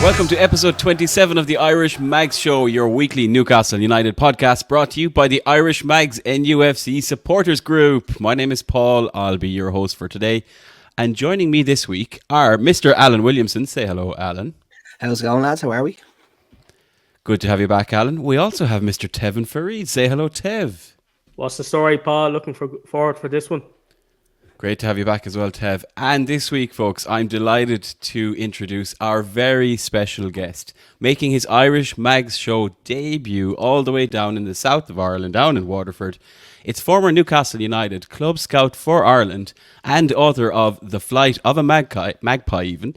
Welcome to episode 27 of the Irish Mags Show, your weekly Newcastle United podcast brought to you by the Irish Mags NUFC supporters group. My name is Paul. I'll be your host for today. And joining me this week are Mr. Alan Williamson. Say hello, Alan. How's it going, lads? How are we? Good to have you back, Alan. We also have Mr. Tevin Fareed. Say hello, Tev. What's the story, Paul? Looking forward for this one. Great to have you back as well, Tev. And this week, folks, I'm delighted to introduce our very special guest, making his Irish Mags Show debut all the way down in the south of Ireland, down in Waterford. It's former Newcastle United club scout for Ireland and author of The Flight of a Magpie even.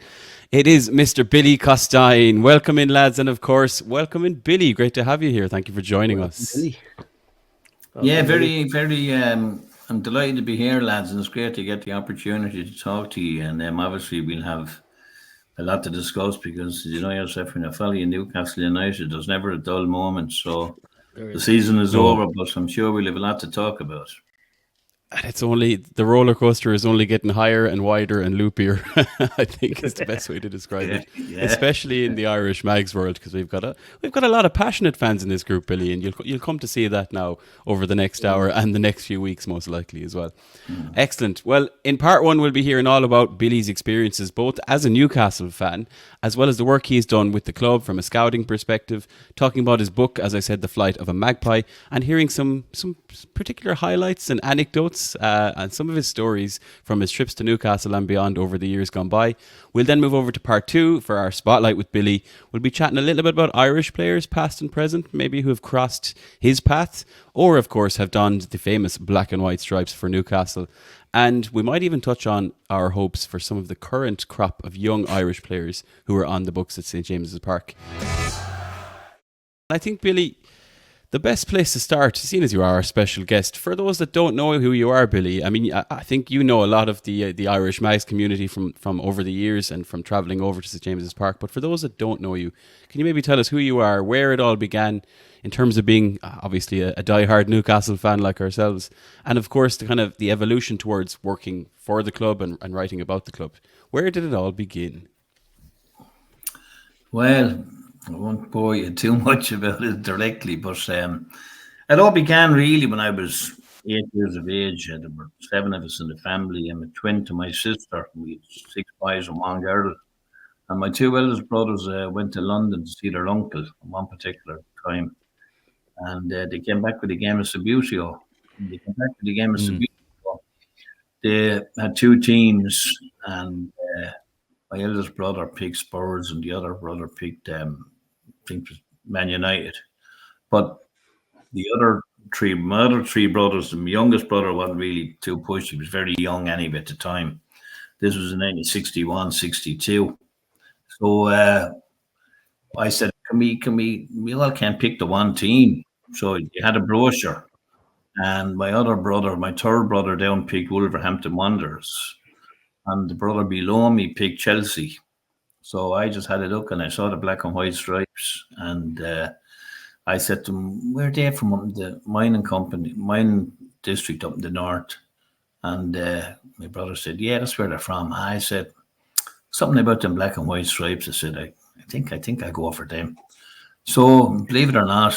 It is Mr. Billy Costine. Welcome in, lads, and of course, welcome in, Billy. Great to have you here. Thank you for joining us. Billy. Yeah, very, I'm delighted to be here, lads, and it's great to get the opportunity to talk to you. And obviously, we'll have a lot to discuss because you know yourself, when you follow Newcastle United, there's never a dull moment. So the season is over, but I'm sure we'll have a lot to talk about. And it's only, the roller coaster is only getting higher and wider and loopier, I think is the best way to describe it, especially in the Irish Mags world, because we've got a lot of passionate fans in this group, Billy, and you'll come to see that now over the next hour and the next few weeks, most likely as well. Excellent. Well, in part one, we'll be hearing all about Billy's experiences, both as a Newcastle fan, as well as the work he's done with the club from a scouting perspective, talking about his book, as I said, The Flight of a Magpie, and hearing some particular highlights and anecdotes and some of his stories from his trips to Newcastle and beyond over the years gone by. We'll then move over to part two for our Spotlight with Billy. We'll be chatting a little bit about Irish players, past and present, maybe who have crossed his path, or of course have donned the famous black and white stripes for Newcastle. And we might even touch on our hopes for some of the current crop of young Irish players who are on the books at St. James's Park. I think, Billy, the best place to start, seeing as you are our special guest, for those that don't know who you are, Billy, I mean, I think you know a lot of the Irish Mags community from over the years and from travelling over to St. James's Park. But for those that don't know you, can you maybe tell us who you are, where it all began in terms of being obviously a diehard Newcastle fan like ourselves, and of course the kind of the evolution towards working for the club and writing about the club. Where did it all begin? Well, I won't bore you too much about it directly, but it all began really when I was 8 years of age. There were 7 of us in the family. I'm a twin to my sister. We had 6 boys and 1 girl. And my 2 eldest brothers went to London to see their uncle at one particular time. And they came back with a game of Subbuteo. They had 2 teams, and my eldest brother picked Spurs, and the other brother picked, I think, Man United. But my other 3 brothers, the youngest brother wasn't really too pushed. He was very young anyway at the time. This was in 1961, 62. So I said, we all can't pick the one team. So you had a brochure. And my third brother down picked Wolverhampton Wanderers. And the brother below me picked Chelsea. So I just had a look and I saw the black and white stripes. And I said to them, where are they from? The mining district up in the north. And my brother said, yeah, that's where they're from. I said, something about them black and white stripes. I said, I think I go for them. So believe it or not,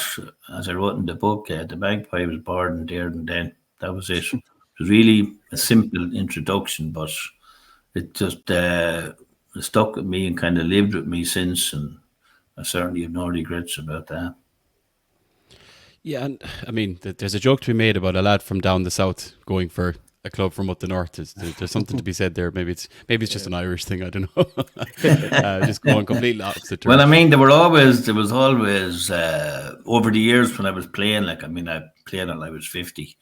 as I wrote in the book, the magpie was born there and then. That was it. It was really a simple introduction, but it just stuck with me and kind of lived with me since, and I certainly have no regrets about that. Yeah, and I mean, there's a joke to be made about a lad from down the south going for a club from up the north. There's something to be said there. Maybe it's just an Irish thing. I don't know. Just going completely opposite. Well, I mean, there was always over the years when I was playing. Like, I mean, I played until I was 50.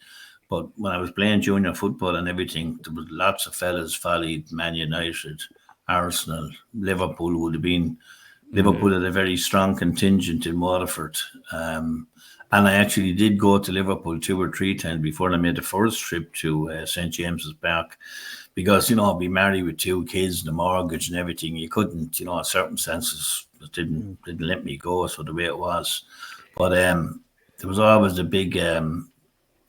But when I was playing junior football and everything, there was lots of fellas followed Man United, Arsenal, Liverpool would have been. Liverpool had a very strong contingent in Waterford. And I actually did go to Liverpool 2 or 3 times before I made the first trip to St. James's Park. Because, be married with 2 kids and a mortgage and everything, you couldn't, circumstances didn't let me go, so the way it was. But there was always a big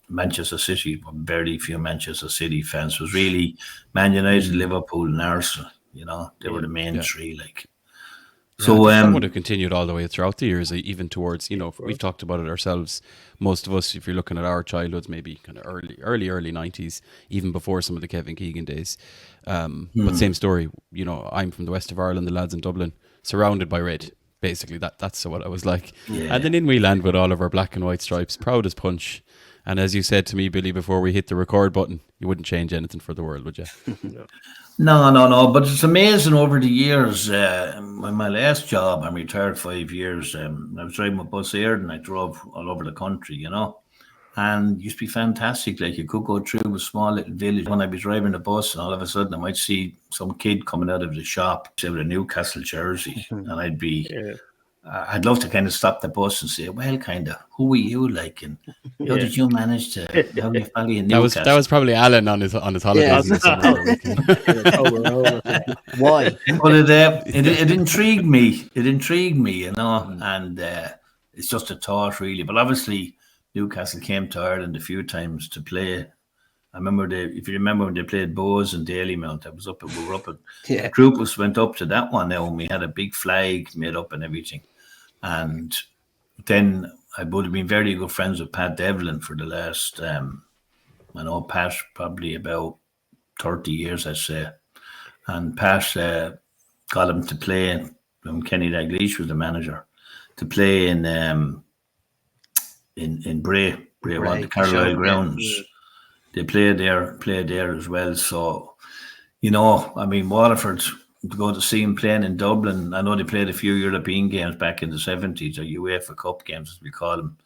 Manchester City, very few Manchester City fans. It was really Man United, Liverpool and Arsenal, they were the main 3, like. So that would have continued all the way throughout the years, even towards, we've talked about it ourselves. Most of us, if you're looking at our childhoods, maybe kind of early 90s, even before some of the Kevin Keegan days. But same story, I'm from the west of Ireland, the lads in Dublin, surrounded by red. Basically, that's what I was like. Yeah. And then in we land with all of our black and white stripes, proud as punch. And as you said to me, Billy, before we hit the record button, you wouldn't change anything for the world, would you? No. But it's amazing over the years. My last job, I'm retired 5 years. I was driving a bus here and I drove all over the country, and it used to be fantastic. Like, you could go through a small little village. When I'd be driving the bus, and all of a sudden I might see some kid coming out of the shop with a Newcastle jersey, and I'd love to kind of stop the bus and say, well, kind of, who are you like? And how did you manage to have your family in Newcastle? That was probably Alan on his holidays. Why? But it intrigued me. It intrigued me, and it's just a thought, really. But obviously, Newcastle came to Ireland a few times to play. I remember if you remember when they played Bowes and Dalymount, we were up at the group went up to that one now, and we had a big flag made up and everything. And then I would have been very good friends with Pat Devlin for the last, I know Pat probably about 30 years, I'd say. And Pat got him to play, when Kenny Dalglish was the manager, to play in Bray, on the Carlisle grounds. Yeah. They played there as well. So, Waterford, to go to see him playing in Dublin. I know they played a few European games back in the 70s, or UEFA Cup games, as we call them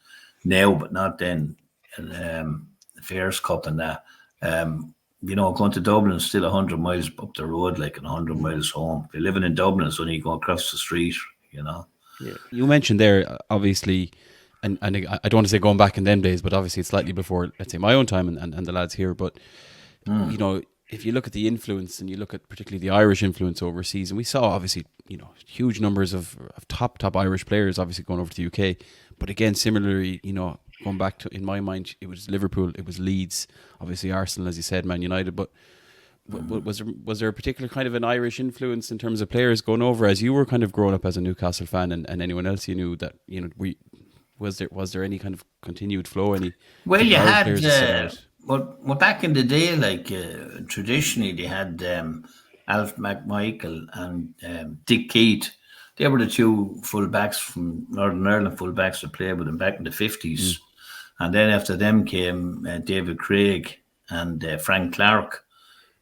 now, but not then. And the Fairs Cup and that. Going to Dublin is still 100 miles up the road, like, and 100 miles home. If you're living in Dublin, it's only you go across the street, Yeah. You mentioned there, obviously, and I don't want to say going back in them days, but obviously it's slightly before, let's say, my own time and the lads here. But, if you look at the influence and you look at particularly the Irish influence overseas, and we saw obviously, huge numbers of top Irish players obviously going over to the UK. But again, similarly, going back to, in my mind, it was Liverpool, it was Leeds, obviously Arsenal, as you said, Man United. But was there a particular kind of an Irish influence in terms of players going over as you were kind of growing up as a Newcastle fan, and anyone else you knew that, was there any kind of continued flow? Well, you had... Well, back in the day, like, traditionally they had Alf McMichael and Dick Keith. They were the two full-backs from Northern Ireland, full-backs that played with them back in the 50s. And then after them came David Craig and Frank Clark.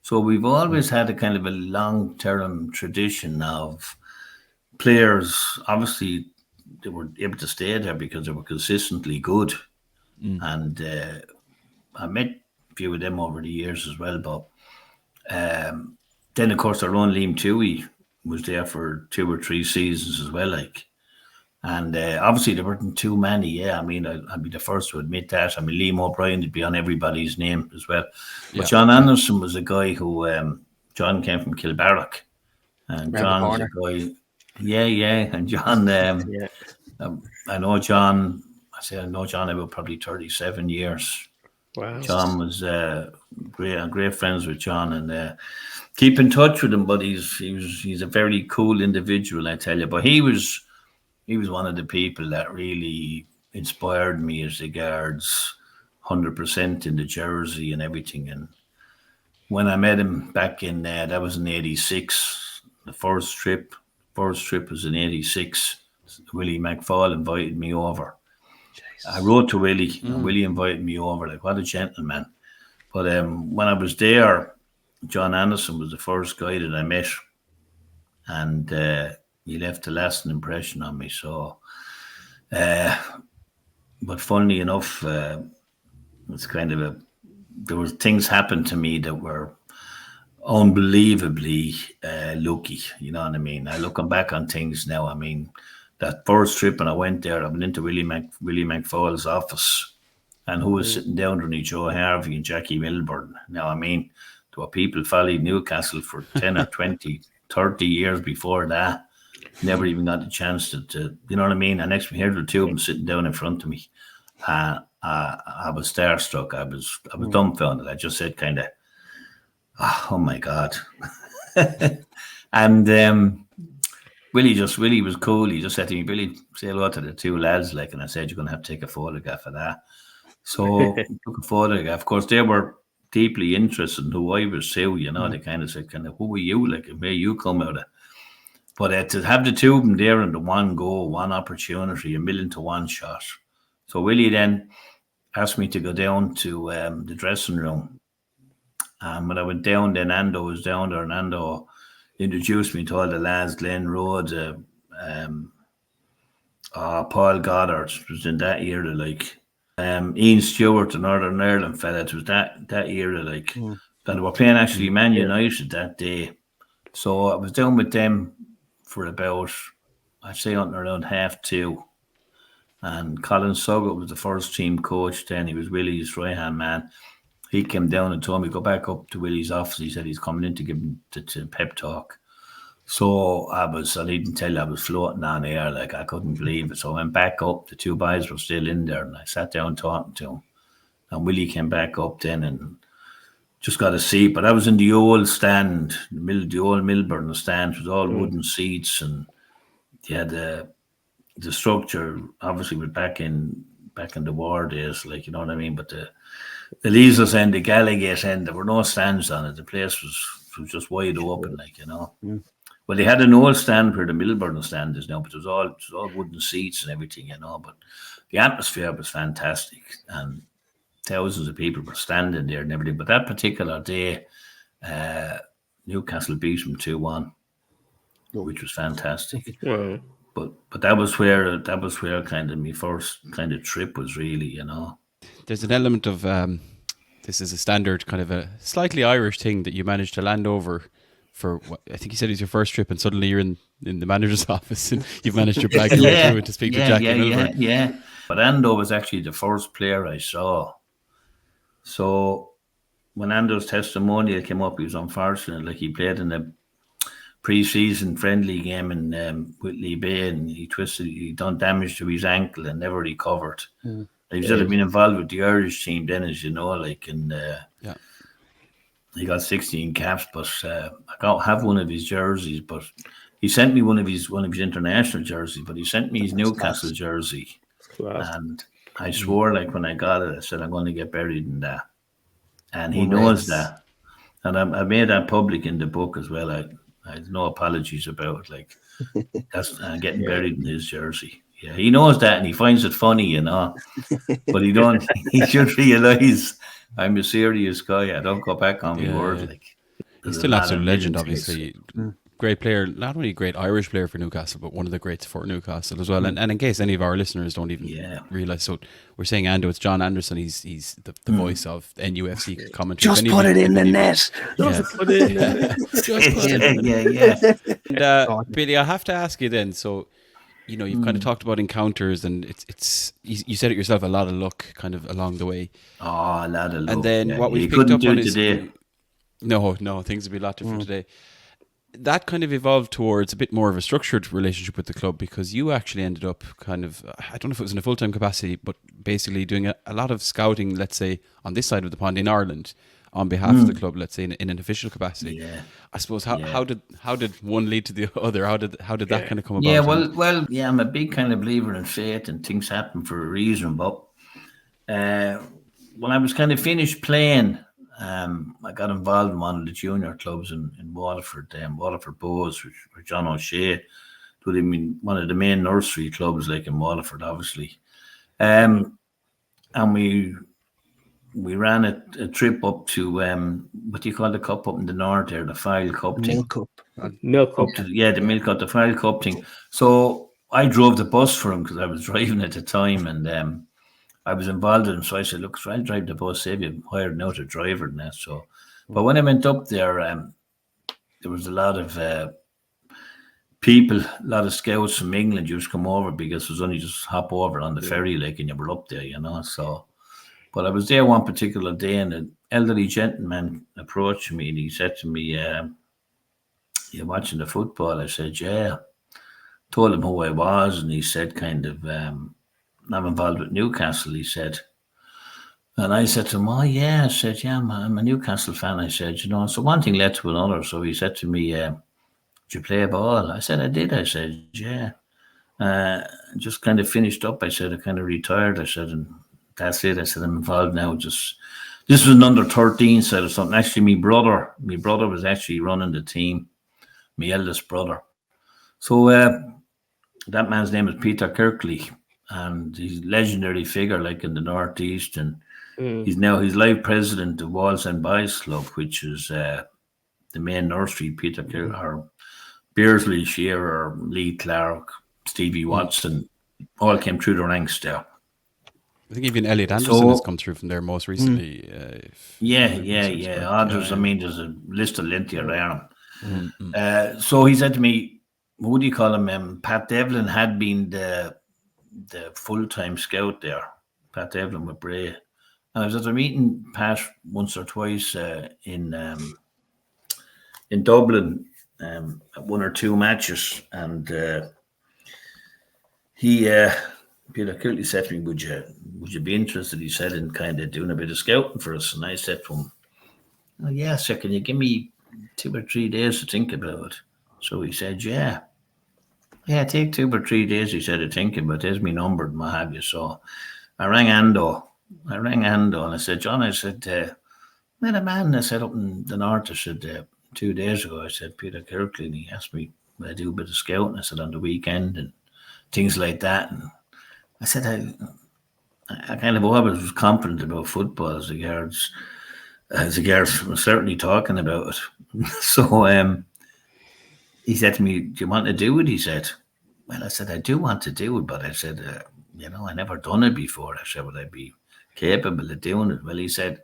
So we've always had a kind of a long-term tradition of players. Obviously, they were able to stay there because they were consistently good. And I met a few of them over the years as well, but then of course our own Liam Toohey was there for 2 or 3 seasons as well, like, and obviously there weren't too many. I'd be the first to admit that. Liam O'Brien would be on everybody's name as well, but John Anderson was a guy who John came from Kilbarrack, and John was a guy. And John. I know John. I know John about probably 37 years. Wow. John was great friends with John, and keep in touch with him. But he's a very cool individual, I tell you. But he was one of the people that really inspired me as regards 100% in the jersey and everything. And when I met him back in that was in '86, the first trip was in '86. Willie McFall invited me over. I wrote to Willie, and Willie invited me over. Like, what a gentleman. But when I was there, John Anderson was the first guy that I met, and he left a lasting impression on me. So, but funnily enough, it's kind of there was things happened to me that were unbelievably lucky. You know what I mean? Looking back on things now, that first trip, and I went there, I went into Willie McFall's office, and who was sitting down underneath Joe Harvey and Jackie Milburn. Now, there were people following Newcastle for 10 or 20, 30 years before that. Never even got the chance to you know what I mean? And next thing, here the two of them sitting down in front of me. I was starstruck. I was dumbfounded. I just said kind of, oh my God. And Willie was cool. He just said to me, Billy, say hello to the two lads, like, and I said, you're going to have to take a photograph of that. So I took a photograph. Of course, they were deeply interested in who I was too, you know. They kind of said, who are you, like, and where you come out of? But to have the two of them there in the one go, one opportunity, 1,000,000 to 1 shot. So Willie then asked me to go down to the dressing room. When I went down, then Ando was down there, and Ando introduced me to all the lads, Glenn Rhodes, Paul Goddard was in that era, like Ian Stewart, the Northern Ireland fella. It was that era, like that they were playing actually Man United that day. So I was down with them for about, I'd say, until around 2:30. And Colin Suggett was the first team coach then. He was Willie's right-hand man. He came down and told me, go back up to Willie's office. He said he's coming in to give him the pep talk. So I didn't tell you, I was floating on air, like I couldn't believe it. So I went back up. The two boys were still in there, and I sat down talking to him. And Willie came back up then and just got a seat. But I was in the old stand, the old Milburn stand, with all wooden seats, and they had the structure obviously was back in the war days, like, you know what I mean. But the Leazers end, the Gallagate end, there were no stands on it. The place was just wide open, like, you know. Well, they had an old stand where the Milburn stand is now, but it was all wooden seats and everything, you know. But the atmosphere was fantastic, and thousands of people were standing there and everything. But that particular day, Newcastle beat them 2-1, which was fantastic. Wow. But that was where kind of my first kind of trip was, really, you know. There's an element of this is a standard kind of a slightly Irish thing that you managed to land over for what, I think you said it was your first trip, and suddenly you're in the manager's office and you've managed to brag your way through it to speak to Jackie Milburn. Yeah. But Ando was actually the first player I saw. So when Ando's testimonial came up, he was unfortunate. Like, he played in a pre-season friendly game in Whitley Bay, and he done damage to his ankle and never recovered. He should have been involved with the Irish team then, as you know, like, and he got 16 caps. But I don't have one of his jerseys, but he sent me one of his international jerseys. But he sent me his Newcastle jersey, and I swore, like, when I got it, I said, I'm going to get buried in that, and he knows that, and I made that public in the book as well. I had no apologies about it, like, that's getting buried in his jersey. Yeah, he knows that, and he finds it funny, you know. But he should realise I'm a serious guy. I don't go back on my word. Like, he's still an absolute legend, obviously. Great player, not only a great Irish player for Newcastle, but one of the greats for Newcastle as well. And in case any of our listeners don't even realise, so we're saying Ando, it's John Anderson. He's the voice of NUFC commentary. Just put it in the net. Just put it in the net. Yeah. And, Billy, I have to ask you then, so, you know, you've kind of talked about encounters, and it's you said it yourself, a lot of luck kind of along the way. Oh, a lot of luck. And then what we picked up on is today. No, things would be a lot different today. That kind of evolved towards a bit more of a structured relationship with the club, because you actually ended up kind of, I don't know if it was in a full-time capacity, but basically doing a lot of scouting, let's say, on this side of the pond in Ireland on behalf of the club, let's say, in an official capacity. Yeah. I suppose how did one lead to the other? How did that kind of come about? Yeah, well, I'm a big kind of believer in fate, and things happen for a reason. But when I was kind of finished playing, I got involved in one of the junior clubs in Waterford, Waterford Bows, where John O'Shea, one of the main nursery clubs, like, in Waterford, obviously. And we ran a trip up to what do you call the cup up in the north there, the File Cup thing. Milk Cup. The Milk Cup, the File Cup thing. So I drove the bus for him because I was driving at the time, and I was involved in him. So I said, look, I'll drive the bus, save you hired out a driver and that. So, but when I went up there, there was a lot of people, a lot of scouts from England used to come over, because it was only just hop over on the ferry, like, and you were up there, you know. So, but I was there one particular day, and an elderly gentleman approached me, and he said to me, "You're watching the football?" I said, "Yeah." Told him who I was, and he said, kind of, "I'm involved with Newcastle," he said. And I said to him, "Oh, yeah." I said, "Yeah, I'm a Newcastle fan." I said, "You know," so one thing led to another. So he said to me, did you play ball? I said, I did. I said, yeah. Just kind of finished up. I said, I kind of retired. I said, and that's it. I said, I'm involved now. This was an under 13 side or something. Actually, my brother was actually running the team, my eldest brother. So that man's name is Peter Kirkley, and he's a legendary figure like in the Northeast, and he's live president of Wallsend Boys Club, which is the main nursery. Peter Kirkley, or Beardsley, Shearer, Lee Clark, Stevie Watson, all came through the ranks there. I think even Elliot Anderson has come through from there most recently. There's a list of lengthy around him. So he said to me, what do you call him? Pat Devlin had been the full-time scout there. Pat Devlin with Bray. And I was at a meeting Pat once or twice in Dublin at one or two matches, and Peter Kirkley said to me, would you be interested, he said, in kind of doing a bit of scouting for us? And I said to him, oh, yeah, sir, can you give me 2 or 3 days to think about it? So he said, yeah, take 2 or 3 days, he said, to think about it. There's my number and what have you. So I rang Ando and I said, John, I said, met a man, I said, up in the north, I said, 2 days ago, I said, Peter Kirkley, and he asked me, would I do a bit of scouting? I said, on the weekend and things like that. And I said, I kind of always was confident about football as regards certainly talking about it. So he said to me, do you want to do it? He said, well, I said, I do want to do it, but I said, I never done it before. I said, would I be capable of doing it? Well, he said,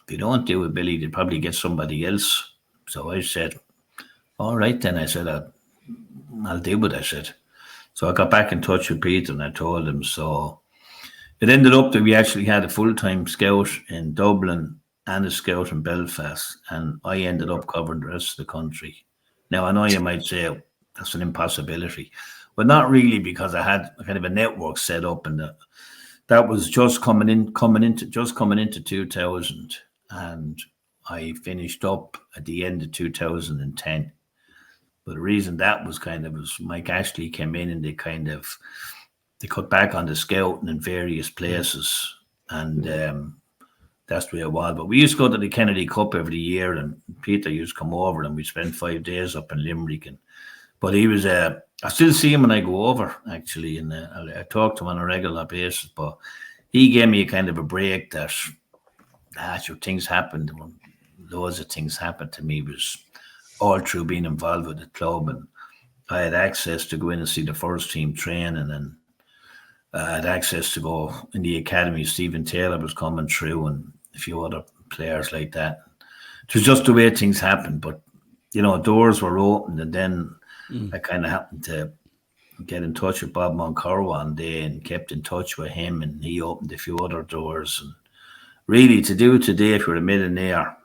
if you don't do it, Billy, they'll probably get somebody else. So I said, all right, then. I said, I'll do it, I said. So I got back in touch with Peter and I told him. So it ended up that we actually had a full-time scout in Dublin and a scout in Belfast, and I ended up covering the rest of the country. Now, I know you might say that's an impossibility, but not really, because I had kind of a network set up, and that was just coming into 2000, and I finished up at the end of 2010. But the reason that was Mike Ashley came in and they cut back on the scouting in various places, and that's the way it was. But we used to go to the Kennedy Cup every year, and Peter used to come over, and we spent 5 days up in Limerick. But he was, I still see him when I go over, actually, and I talk to him on a regular basis. But he gave me a kind of a break that things happened. Loads of things happened to me. It was all through being involved with the club, and I had access to go in and see the first team training, and I had access to go in the academy. Stephen Taylor was coming through and a few other players like that. It was just the way things happened, but doors were opened, and then I kind of happened to get in touch with Bob Moncur one day and kept in touch with him, and he opened a few other doors. And really, to do it today, if you're a millionaire,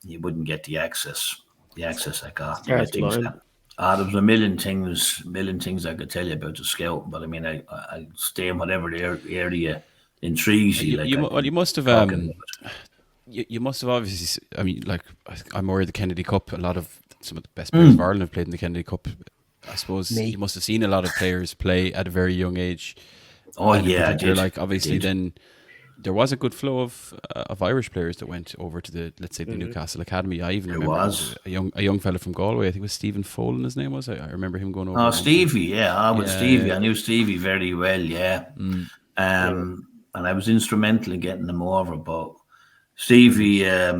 you wouldn't get the access I got. There was a million things I could tell you about the scout, but I mean, I stay in whatever area intrigues you. You must have. You must have obviously. I mean, like, I'm aware of the Kennedy Cup. A lot of some of the best players of Ireland have played in the Kennedy Cup. I suppose you must have seen a lot of players play at a very young age. Oh yeah, I did. Like, obviously, then there was a good flow of Irish players that went over to the Newcastle Academy. I even remember a young fella from Galway. I think it was Stephen Folan, his name was. I remember him going over. Oh, Stevie, Stevie. Yeah. I knew Stevie very well, yeah. And I was instrumental in getting him over. But Stevie, I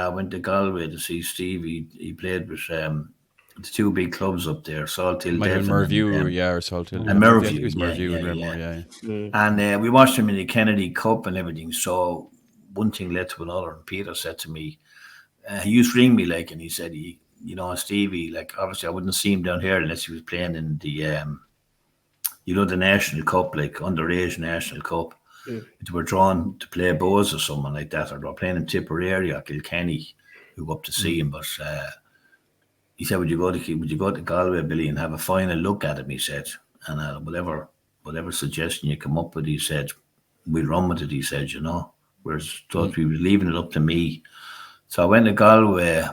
went to Galway to see Stevie. He played with the two big clubs up there, Salt Hill. Might have been Merview, or Salt Hill. And Merview. I think it was Merview. And we watched him in the Kennedy Cup and everything. So one thing led to another. And Peter said to me, he used to ring me, like, and he said, Stevie, like, obviously I wouldn't see him down here unless he was playing in the, the National Cup, like underage National Cup. They were drawn to play Bows or someone like that, or they were playing in Tipperary or Kilkenny, who go up to see him. But he said, would you go to Galway, Billy, and have a final look at him, he said, and whatever suggestion you come up with, he said, we'll run with it, he said, whereas thought we were leaving it up to me. So I went to Galway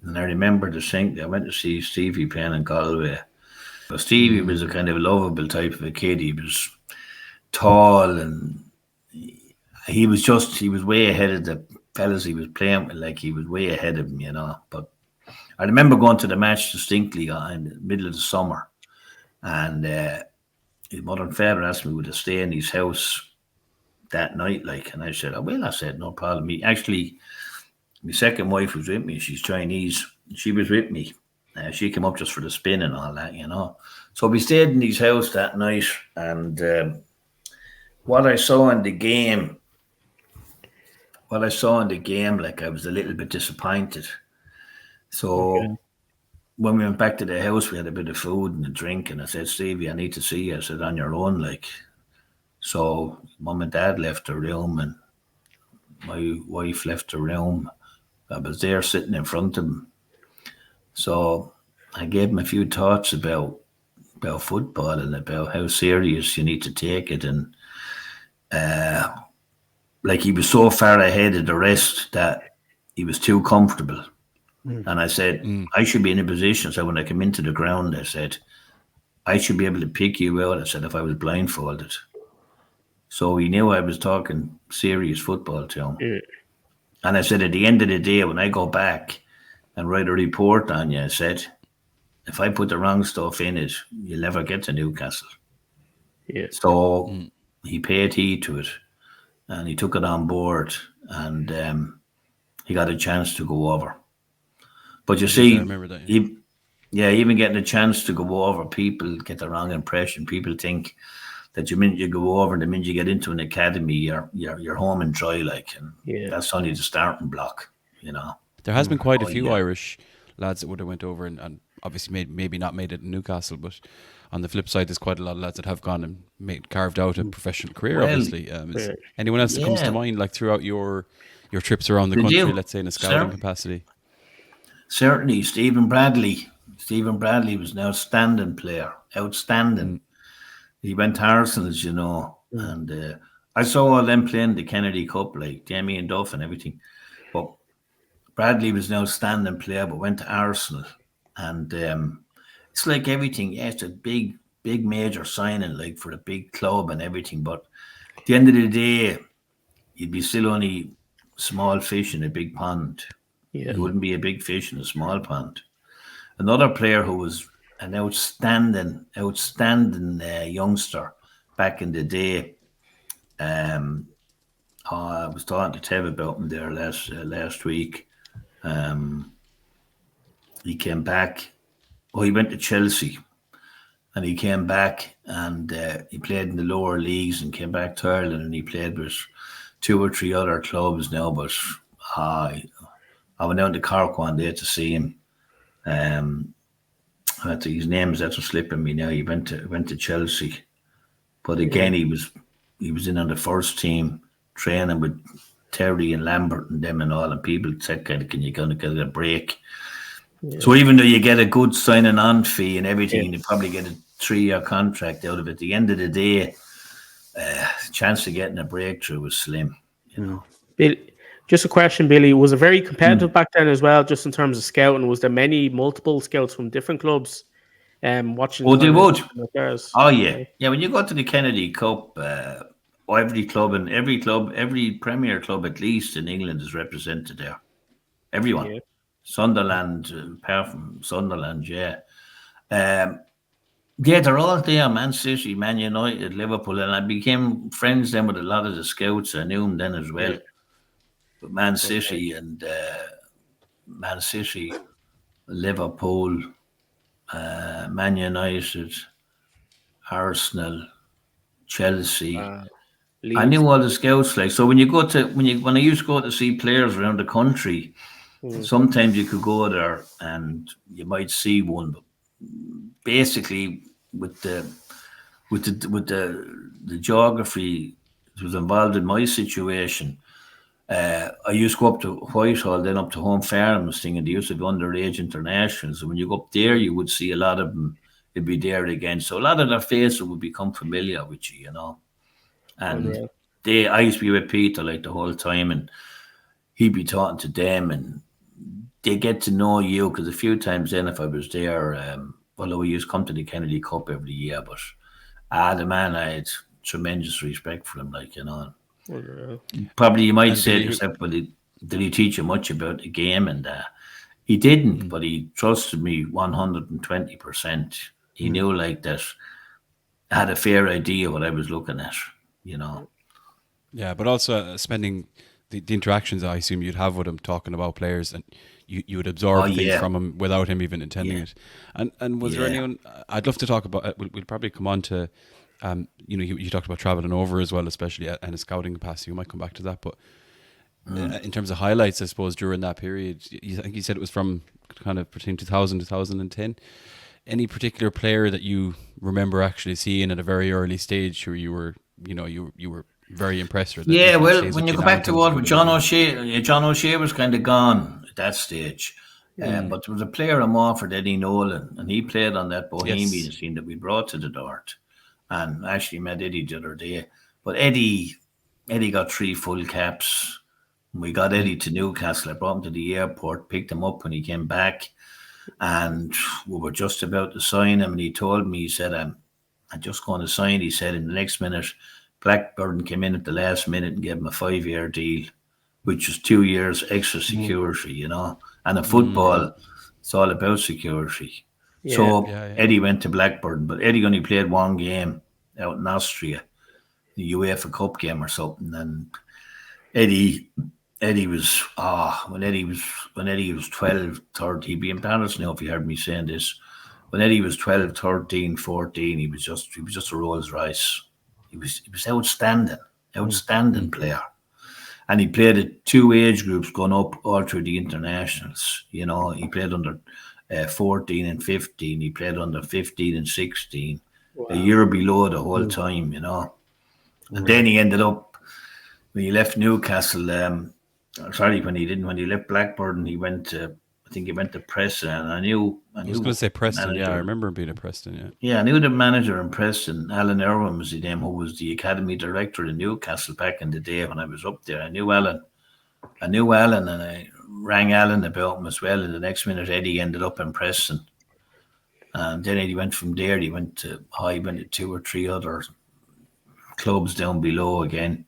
And I remember I went to see Stevie playing in Galway. But Stevie was a kind of lovable type of a kid. He was tall, and he was way ahead of the fellas he was playing with. Like, he was way ahead of him, But I remember going to the match distinctly in the middle of the summer, and his mother and father asked me would I stay in his house that night, and I said, I said, no problem. My second wife was with me. She's Chinese. She was with me. She came up just for the spin and all that, So we stayed in his house that night, and what I saw in the game, I was a little bit disappointed. So when we went back to the house, we had a bit of food and a drink, and I said, Stevie, I need to see you. I said, on your own, So Mum and Dad left the room, and my wife left the room. I was there sitting in front of him. So I gave him a few thoughts about football and about how serious you need to take it. And he was so far ahead of the rest that he was too comfortable. And I said, I should be in a position. So when I come into the ground, I said, I should be able to pick you out. I said, if I was blindfolded. So he knew I was talking serious football to him. Yeah. And I said, at the end of the day, when I go back and write a report on you, I said, if I put the wrong stuff in it, you'll never get to Newcastle. Yeah. So he paid heed to it, and he took it on board, and he got a chance to go over. But you see, I remember that, even getting a chance to go over, people get the wrong impression. People think that the minute you go over, the minute you get into an academy, you're home and dry, and that's only the starting block, There has been quite a few Irish lads that would have went over and obviously maybe not made it in Newcastle, but on the flip side, there's quite a lot of lads that have gone and carved out a professional career. Obviously, anyone else that comes to mind, throughout your trips around the country, let's say in a scouting capacity? Certainly, Stephen Bradley. Stephen Bradley was an outstanding player. Outstanding. He went to Arsenal, as you know, and I saw all them playing the Kennedy Cup, like Damien Duff and everything. But Bradley was an outstanding player, but went to Arsenal, and it's like everything. Yeah, it's a big major signing, for a big club and everything. But at the end of the day, you'd be still only small fish in a big pond. Yeah. You wouldn't be a big fish in a small pond. Another player who was an outstanding youngster back in the day. I was talking to Tev about him there last week. He came back. He went to Chelsea, and he came back, and he played in the lower leagues and came back to Ireland, and he played with 2 or 3 other clubs now. But I went down to Cork one day to see him. His name is after slipping me now. He went to Chelsea, but again he was in on the first team training with Terry and Lambert and them and all, and people said, "Can you get a break?" Yeah. So even though you get a good signing on fee and everything, and you probably get a 3-year contract out of it, at the end of the day, chance of getting a breakthrough was slim. Just a question, Billy. Was it very competitive back then as well, just in terms of scouting? Was there multiple scouts from different clubs watching? Oh, they would. Oh, yeah. Yeah, when you go to the Kennedy Cup, every Premier club at least in England is represented there. Everyone. Yeah. Sunderland, apart from Sunderland, yeah. They're all there. Man City, Man United, Liverpool. And I became friends then with a lot of the scouts. I knew them then as well. Yeah. But Man City and Liverpool, Man United, Arsenal, Chelsea. I knew all the scouts. So when I used to go to see players around the country, sometimes you could go there and you might see one. But basically, with the geography that was involved in my situation. I used to go up to Whitehall, then up to Home Farms thing, and they used to do underage internationals. And when you go up there, you would see a lot of them. It'd be there again. So a lot of their faces would become familiar with you, And I used to be with Peter the whole time, and he'd be talking to them, and they get to know you, because a few times then if I was there, we used to come to the Kennedy Cup every year, but the man, I had tremendous respect for him, like, Probably you might say to yourself, but did he teach you much about the game? And he didn't, but he trusted me 120%. He knew like that I had a fair idea what I was looking at, Yeah, but also spending the interactions I assume you'd have with him, talking about players, and you would absorb things from him without him even intending it. And was there anyone? I'd love to talk about. We'll probably come on to. You talked about traveling over as well, especially in a scouting capacity. You might come back to that, but in terms of highlights, I suppose during that period, I think you said it was from kind of between 2000 2010. Any particular player that you remember actually seeing at a very early stage, who you were very impressed with? Yeah, well, when you go back to what John O'Shea was kind of gone at that stage. But there was a player in Waterford, Eddie Nolan, and he played on that Bohemian scene that we brought to the Dart. And I actually met Eddie the other day. But Eddie got 3 full caps. We got Eddie to Newcastle. I brought him to the airport, picked him up when he came back. And we were just about to sign him. And he told me, he said, I'm just going to sign. He said, in the next minute, Blackburn came in at the last minute and gave him a 5-year deal, which was 2 years extra security, And in football, it's all about security. Eddie went to Blackburn, but Eddie only played 1 game out in Austria, the UEFA Cup game or something. And Eddie was when Eddie was 12, 13, he'd be embarrassed now if he heard me saying this. When Eddie was 12, 13, 14, he was just a Rolls Royce. He was outstanding player. And he played at 2 age groups going up all through the internationals. He played under 14 and 15. He played under 15 and 16. Wow. A year below the whole time, And then he ended up, when he left Newcastle, when he left Blackburn, he went to Preston. And I was going to say Preston, I remember him being at Preston, Yeah, I knew the manager in Preston, Alan Irwin was his name, who was the academy director in Newcastle back in the day when I was up there. I knew Alan, and I rang Alan about him as well. And the next minute, Eddie ended up in Preston. And then Eddie went from there. He went to 2 or 3 other clubs down below again.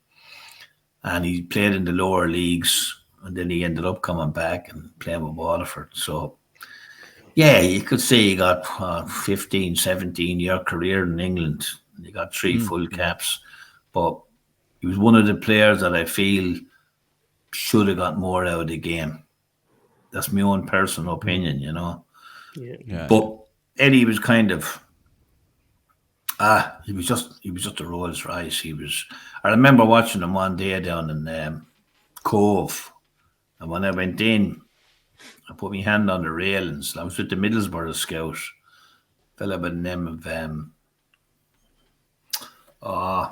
And he played in the lower leagues. And then he ended up coming back and playing with Waterford. So, you could say he got 15, 17-year career in England. And he got 3 full caps. But he was one of the players that I feel should have got more out of the game. That's my own personal opinion, Yeah. But Eddie was kind of he was just a Rolls Royce. I remember watching him one day down in Cove, and when I went in, I put my hand on the railings. I was with the Middlesbrough scout, fella by the name of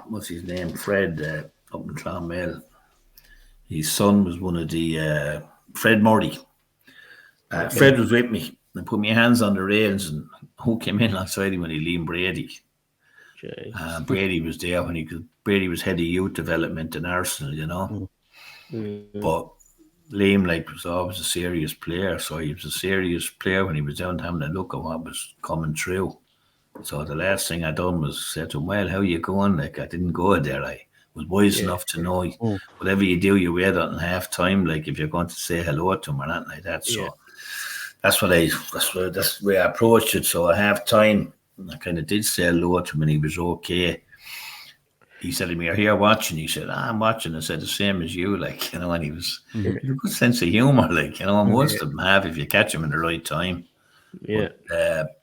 what's his name? Fred, up in Clonmel. His son was one of the Fred Murray. Fred was with me. I put my hands on the rails, and who came in alongside him when he Liam Brady. Brady was there Brady was head of youth development in Arsenal, But Liam was always a serious player, so he was a serious player when he was down having a look at what was coming through. So the last thing I done was said to him, "Well, how you going?" I didn't go there. I was wise enough to know whatever you do, you wait until half time. If you're going to say hello to him or anything like that. So that's the way I approached it. So at half time, I kind of did say hello to him, and he was okay. He said to me, "Are you here watching?" He said, "I'm watching." I said, "The same as you," and he was a good sense of humor, most of them have if you catch him in the right time. Yeah. But,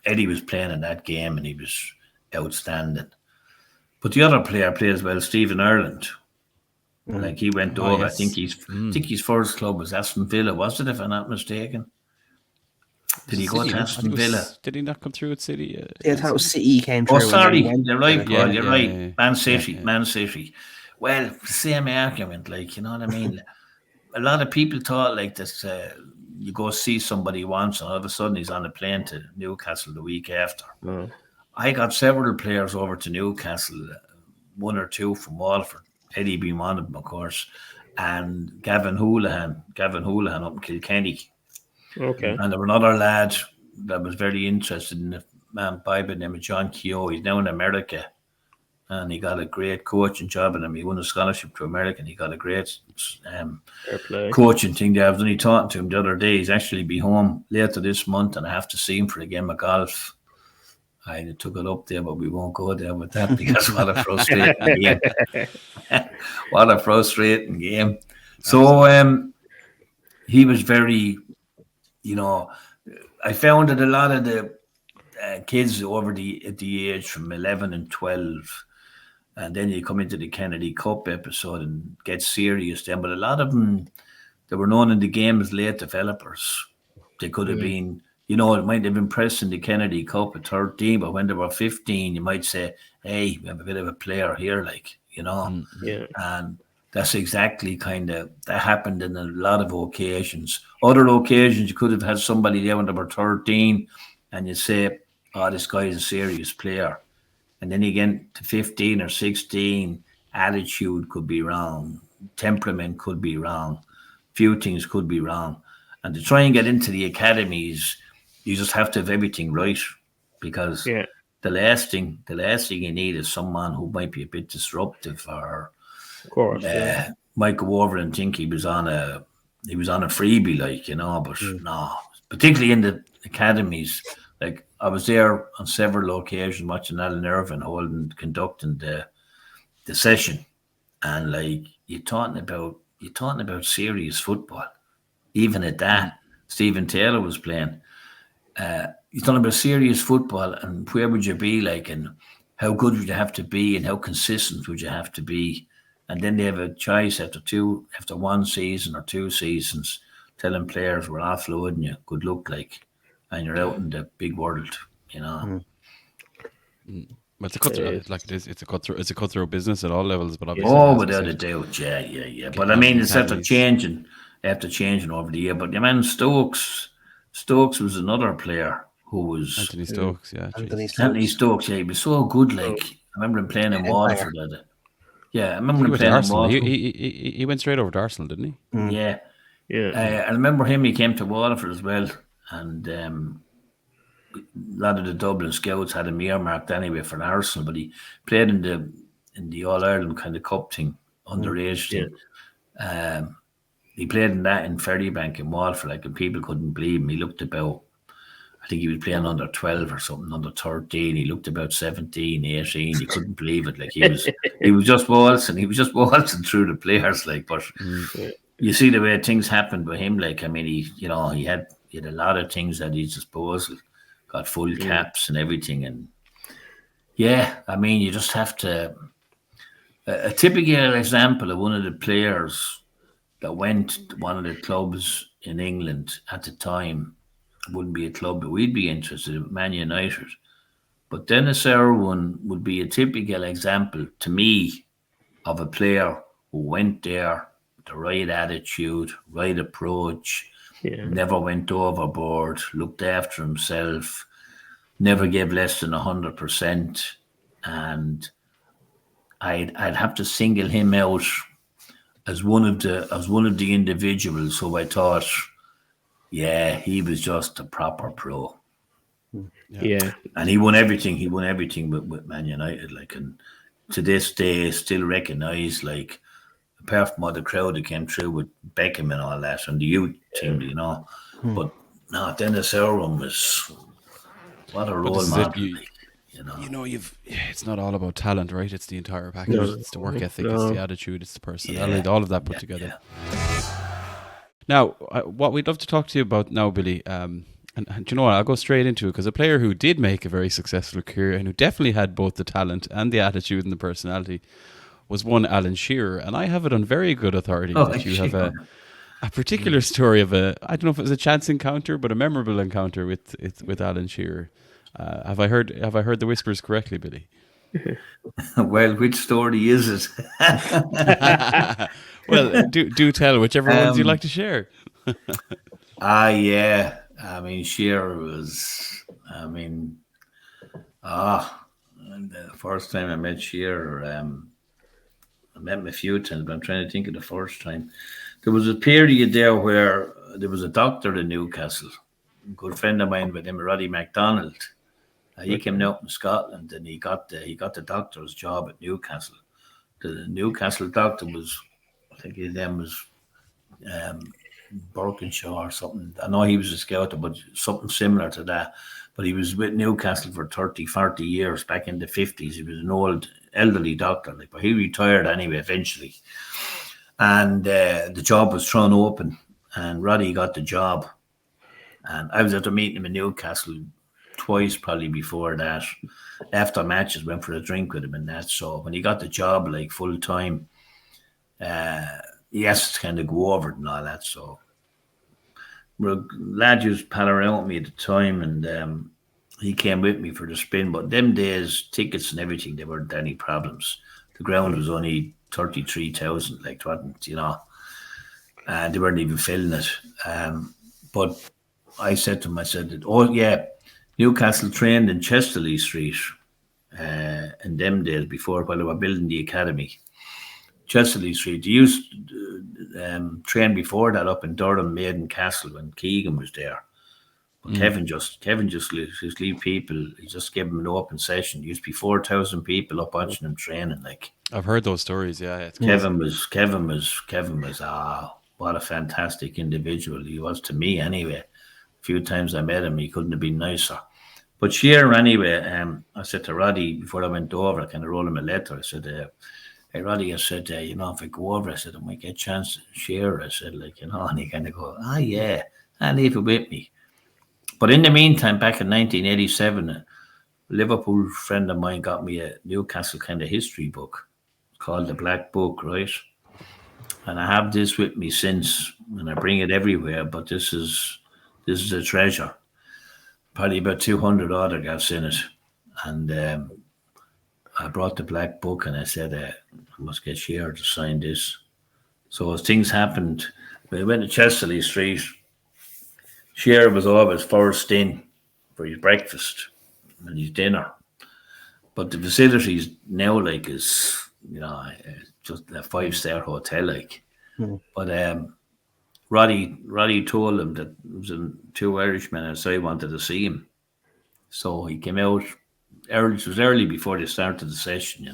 Eddie was playing in that game, and he was outstanding. But the other player played as well, Stephen Ireland. He went over. Yes. I think his first club was Aston Villa, was it? If I'm not mistaken. Did he go to Aston Villa? Did he not come through at City? Yeah, that was City came through. Oh, sorry. You're right, Paul. You're right. Yeah. Man City. Well, same argument, you know what I mean? A lot of people thought that you go see somebody once and all of a sudden he's on a plane to Newcastle the week after. I got several players over to Newcastle, 1 or 2 from Waterford, Eddie being one of them, of course, and Gavin Houlihan up in Kilkenny. Okay. And there were another lad that was very interested in a man by the name of John Keogh. He's now in America, and he got a great coaching job in him. He won a scholarship to America, and he got a great Fair play. coaching thing there. I was only talking to him the other day. He's actually be home later this month, and I have to see him for a game of golf. I took it up there, but we won't go there with that because what a frustrating game. What a frustrating game. So he was very, I found that a lot of the kids over at the age from 11 and 12, and then you come into the Kennedy Cup episode and get serious then. But a lot of them, they were known in the game as late developers. They could have been, it might have been pressed in the Kennedy Cup at 13, but when they were 15, you might say, hey, we have a bit of a player here, And that's exactly that happened in a lot of occasions. Other occasions, you could have had somebody there when they were 13, and you say, oh, this guy is a serious player. And then you get to 15 or 16, attitude could be wrong, temperament could be wrong, few things could be wrong. And to try and get into the academies, you just have to have everything right, because the last thing you need is someone who might be a bit disruptive, or of course, might go over and think he was on a freebie, but no, particularly in the academies. Like, I was there on several occasions watching Alan Irvine conducting the session, and you're talking about serious football. Even at that, Stephen Taylor was playing. You're talking about serious football, and where would you be and how good would you have to be, and how consistent would you have to be? And then they have a choice after one season or 2 seasons, telling players we're offloading you. Good luck, and you're out in the big world, Well, it's a cutthroat. It's a cutthroat business at all levels, but obviously. Oh, without a doubt, yeah. But I mean, it's after changing over the year. But your man Stokes was another player who was Anthony Stokes, Anthony Stokes, he was so good. I remember him playing in Waterford. Yeah, I remember him playing in Waterford. He went straight over to Arsenal, didn't he? Yeah. I remember him. He came to Waterford as well, and a lot of the Dublin scouts had him earmarked anyway for Arsenal, but he played in the All Ireland kind of cup thing, underage thing. He played in that in Ferrybank in Waterford, and people couldn't believe him. He looked about, I think he was playing under 12 or something, under 13. He looked about 17, 18. He couldn't believe it. He was just waltzing. He was just waltzing through the players. But you see the way things happened with him. He had a lot of things at his disposal. Got full caps and everything. And you just have to. A typical example of one of the players that went to one of the clubs in England at the time, wouldn't be a club that we'd be interested in, Man United. But Dennis Irwin would be a typical example to me of a player who went there with the right attitude, right approach, never went overboard, looked after himself, never gave less than 100%. And I'd have to single him out as one of the individuals who I thought, he was just a proper pro. Yeah. And he won everything. He won everything with Man United. And to this day, still recognised. Apart from all the crowd that came through with Beckham and all that, and the youth team, But no, Dennis Irwin was what a role model. It's not all about talent, right? It's the entire package. It's the work ethic, it's the attitude, it's the personality, all of that put together. Now, what we'd love to talk to you about now, Billy, and you know what, I'll go straight into it, because a player who did make a very successful career and who definitely had both the talent and the attitude and the personality was one Alan Shearer. And I have it on very good authority that you have a particular story of I don't know if it was a chance encounter, but a memorable encounter with Alan Shearer. Have I heard the whispers correctly, Billy? Well, which story is it? Well, do tell whichever ones you'd like to share. Yeah. I mean, Shearer was. The first time I met Shearer, I met him a few times, but I'm trying to think of the first time. There was a period there where there was a doctor in Newcastle, a good friend of mine with him, Roddy MacDonald. He came out from Scotland and he got the doctor's job at Newcastle. The Newcastle doctor was, I think his name was Birkinshaw or something. I know he was a scout, but something similar to that. But he was with Newcastle for 30, 40 years back in the 50s. He was an old, elderly doctor, but he retired anyway eventually. And the job was thrown open and Roddy got the job. And I was at a meeting him in Newcastle twice probably before that. After matches, went for a drink with him and that. So when he got the job like full time, he asked to kind of go over it and all that. So lad used to pal around with me at the time, and he came with me for the spin. But them days, tickets and everything, there weren't any problems. The ground was only 33,000, like, wasn't, and they weren't even filling it. But I said to him, oh yeah, Newcastle trained in Chesterley Street in them days before, while they were building the academy. Chesterley Street. They used to train before that up in Durham, Maiden Castle when Keegan was there. But Kevin just leave people. He just gave them an open session. There used to be 4,000 people up watching them training. Like, I've heard those stories. Yeah, it's Kevin was what a fantastic individual he was to me. Anyway, a few times I met him, he couldn't have been nicer. But Shearer, anyway, I said to Roddy before I went over, I kind of wrote him a letter. I said, hey, Roddy, I said, if I go over, I said, I might get a chance to share. I said, and he kind of go, yeah, leave it with me. But in the meantime, back in 1987, a Liverpool friend of mine got me a Newcastle kind of history book called The Black Book, right? And I have this with me since, and I bring it everywhere, but this is a treasure. Probably about 200 autographs in it. And I brought the Black Book and I said, I must get Shearer to sign this. So as things happened, we went to Chesterley Street. Shearer was always first in for his breakfast and his dinner. But the facilities now, like, is, just a 5-star hotel, like. But Roddy told him that there was 2 Irishmen outside wanted to see him. So he came out. It was early before they started the session,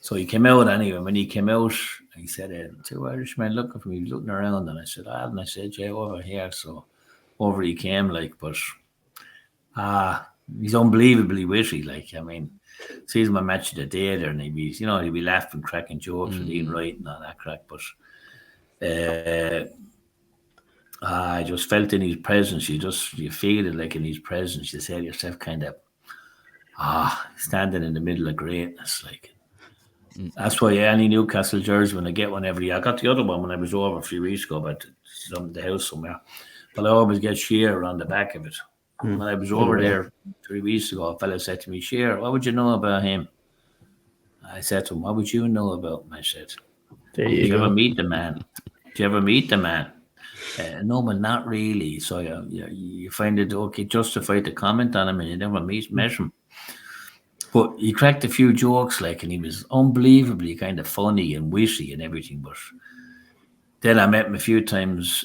So he came out anyway. When he came out, he said, 2 Irishmen looking for me. He was looking around, and I said, yeah, over here. So over he came, like, but he's unbelievably witty, like. I mean, sees my match of the day there, and he'd be laughing, cracking jokes with Ian Wright and all that crack. But I just felt in his presence. You feel it, like, in his presence. You say to yourself, kind of, standing in the middle of greatness, like. That's why any Newcastle jersey, when I get one every year, I got the other one when I was over a few weeks ago, but the house somewhere. But I always get Shearer on the back of it. When I was over there 3 weeks ago, a fella said to me, Shearer, what would you know about him? I said to him, what would you know about him? I said, Did you ever meet the man? No, but not really. So you find it okay, justified to comment on him, and you never met him. But he cracked a few jokes, like, and he was unbelievably kind of funny and witty and everything. But then I met him a few times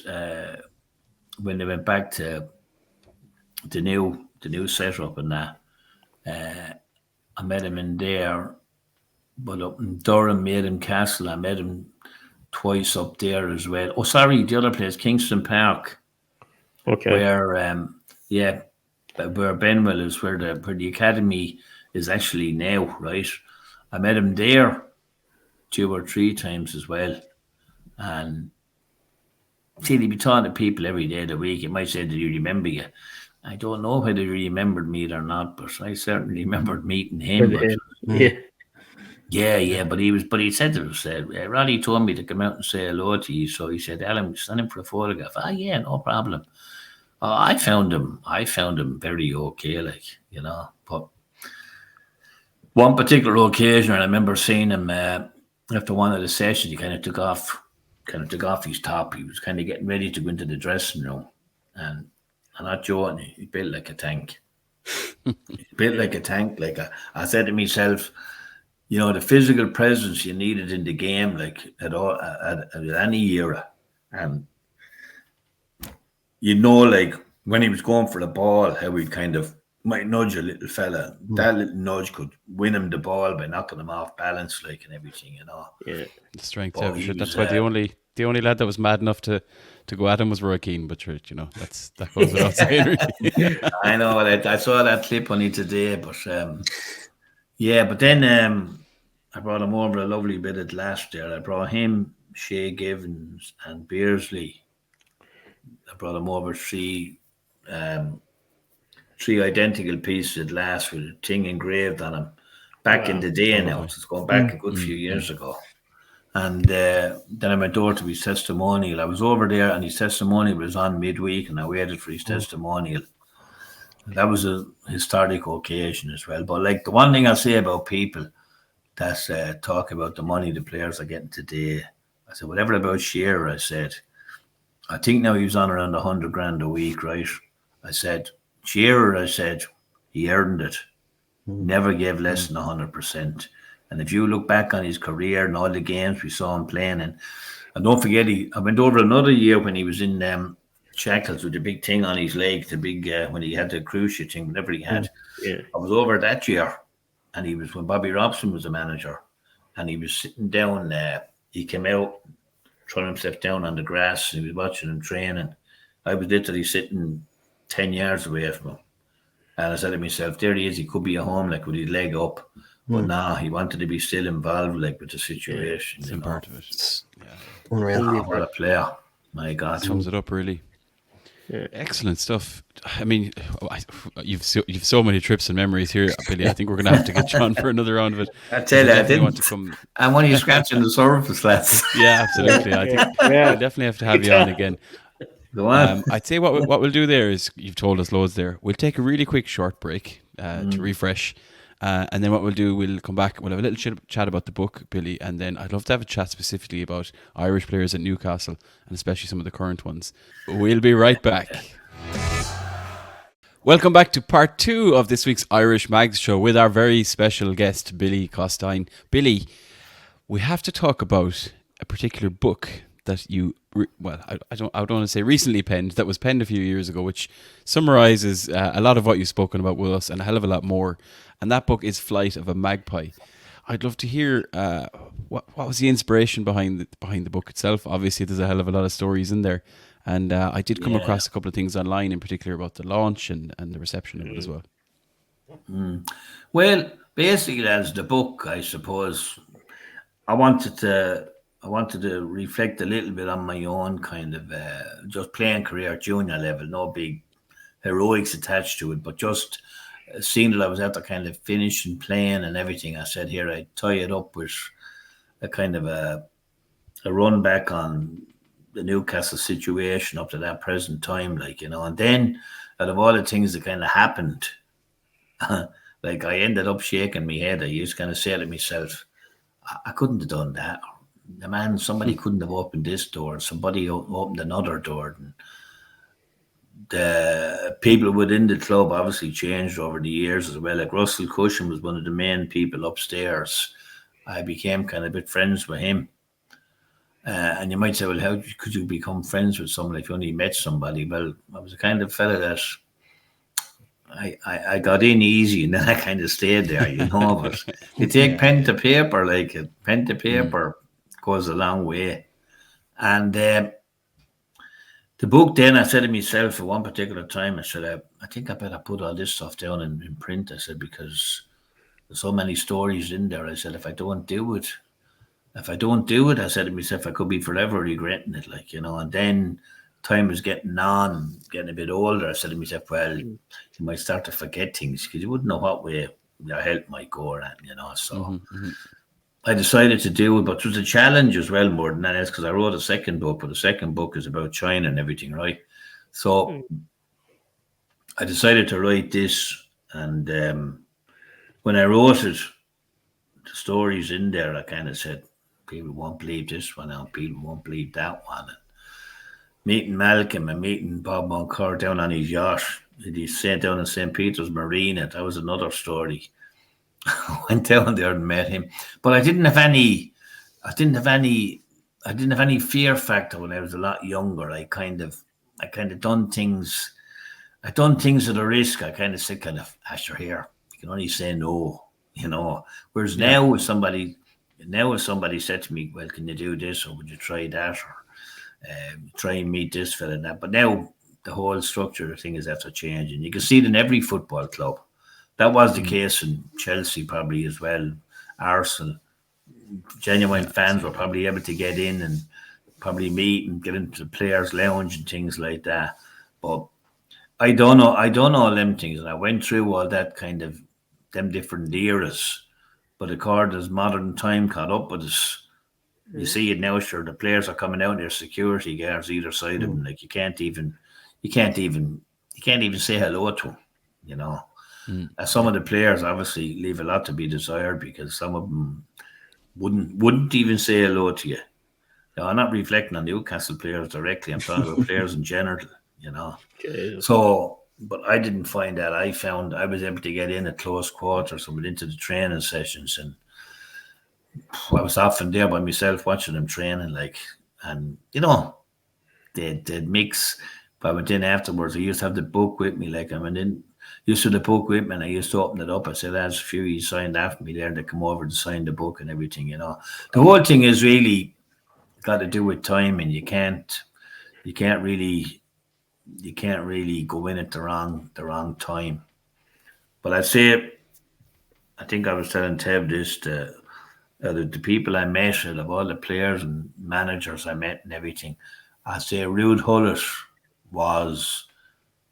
when they went back to the new setup and that. I met him in there, but up in Durham, Maiden Castle, I met him twice up there as well. Oh, sorry, the other place, Kingston Park. Okay. Where Benwell is, where the academy is actually now, right? I met him there 2 or 3 times as well. And see, he'd be talking to people every day of the week. He might say, did he remember you? I don't know whether he remembered me or not, but I certainly remembered meeting him. Yeah, but he said to us, Roddy told me to come out and say hello to you. So he said, Alan, send him for a photograph. Yeah, no problem. I found him very okay, like, but one particular occasion, I remember seeing him after one of the sessions. He kind of took off his top. He was kind of getting ready to go into the dressing room, and I'm not joking. He built like a tank. Like I said to myself, the physical presence you needed in the game, like at any era, and you know, like when he was going for the ball, how he kind of might nudge a little fella. That little nudge could win him the ball by knocking him off balance, like, and everything, you know. Yeah. The strength But out. he Sure, was, that's why the only lad that was mad enough to go at him was Roy Keane. But sure, you know, that goes without saying. Really. I know that. I saw that clip on it today, but yeah. But then I brought him over a lovely bit at last year. I brought him, Shea Givens, and Beersley. I brought him over three identical pieces at last with a thing engraved on them. Back in the day now, it's going back a good few years ago. And then I went over to his testimonial. I was over there, and his testimonial was on midweek, and I waited for his testimonial. And that was a historic occasion as well. But like the one thing I'll say about people that's talk about the money the players are getting today, I said, whatever about Shearer, I said, I think now he was on around 100 grand a week, right? I said, Shearer, I said, he earned it. Never gave less than 100%. And if you look back on his career and all the games we saw him playing, and don't forget, I went over another year when he was in shackles with the big thing on his leg, the big, when he had the cruise ship thing, whatever he had. Yeah. I was over that year, and he was when Bobby Robson was the manager, and he was sitting down there. He came out, throwing himself down on the grass, and he was watching him training. I was literally sitting 10 yards away from him. And I said to myself, there he is, he could be at home, like, with his leg up. But nah, he wanted to be still involved, like, with the situation. It's part of it. Unreal. What a player. My God. Sums it up, really. Yeah. Excellent stuff. I mean, you've so many trips and memories here, Billy. I think we're going to have to get you on for another round of it. I tell you, I didn't want to come. I'm only scratching the surface, lads. Yeah, absolutely. I think we definitely have to have you on again. Go on. I'd say what we'll do there is, you've told us loads there. We'll take a really quick short break to refresh. And then what we'll do, we'll come back, we'll have a little chat about the book, Billy, and then I'd love to have a chat specifically about Irish players at Newcastle, and especially some of the current ones. We'll be right back. Welcome back to part 2 of this week's Irish Mags show with our very special guest, Billy Costine. Billy, we have to talk about a particular book that you, I don't want to say recently penned, that was penned a few years ago, which summarizes a lot of what you've spoken about with us and a hell of a lot more. And that book is Flight of a Magpie. I'd love to hear what was the inspiration behind the book itself. Obviously, there's a hell of a lot of stories in there. And I did come across a couple of things online, in particular about the launch and the reception of it as well. Well, basically, as the book, I suppose, I wanted to reflect a little bit on my own kind of just playing career at junior level. No big heroics attached to it, but just seeing that I was at the kind of finishing playing and everything. I said, here, I tie it up with a kind of a run back on the Newcastle situation up to that present time, like, you know. And then out of all the things that kind of happened, like, I ended up shaking my head. I used to kind of say to myself, I couldn't have done that. Somebody couldn't have opened this door. Somebody opened another door. And the people within the club obviously changed over the years as well. Like Russell Cushion was one of the main people upstairs. I became kind of a bit friends with him. And you might say, well, how could you become friends with somebody if you only met somebody? Well, I was the kind of fella that I got in easy, and then I kind of stayed there, you know. But you take pen to paper, like pen to paper goes a long way. And the book, then I said to myself at one particular time, I said, I think I better put all this stuff down in print. I said, because there's so many stories in there. I said, if I don't do it, I said to myself, I could be forever regretting it, like, you know. And then time was getting on, getting a bit older. I said to myself, well, you might start to forget things because you wouldn't know what way your health might go at, you know. So I decided to do it, but it was a challenge as well, more than that is, because I wrote a second book, but the second book is about China and everything, right? So I decided to write this, and when I wrote it, the stories in there, I kind of said, people won't believe this one, and people won't believe that one. And meeting Malcolm and meeting Bob Moncur down on his yacht, he's down in St. Peter's Marina, that was another story. I went down there and met him, but I didn't have any fear factor when I was a lot younger. I kind of done things. I done things at a risk. I kind of said, Asher here, you can only say no, Whereas now, if somebody said to me, well, can you do this, or would you try that, or try and meet this fella and that? But now the whole structure of the thing is after changing. You can see it in every football club. That was the case in Chelsea probably as well. Arsenal, genuine fans were probably able to get in and probably meet and get into the players' lounge and things like that. But I don't know all them things, and I went through all that kind of them different eras. But as modern time caught up with us, you see it now. Sure, the players are coming out. There's security guards either side of them. Like you can't even say hello to them. Some of the players obviously leave a lot to be desired, because some of them wouldn't even say hello to you. Now, I'm not reflecting on Newcastle players directly. I'm talking about players in general. So, but I didn't find that. I found I was able to get in at close quarters and went into the training sessions, and I was often there by myself watching them training, and they'd mix. But I went in afterwards. I used to have the book with me, I went in, used to have the book with me, and I used to open it up. I said, "There's a few you signed after me there," and they come over to sign the book and everything. The whole thing is really got to do with time, and you can't really go in at the wrong time. But I'd say, I think I was telling Tev this, the people I met, of all the players and managers I met and everything, I'd say Ruud Gullit was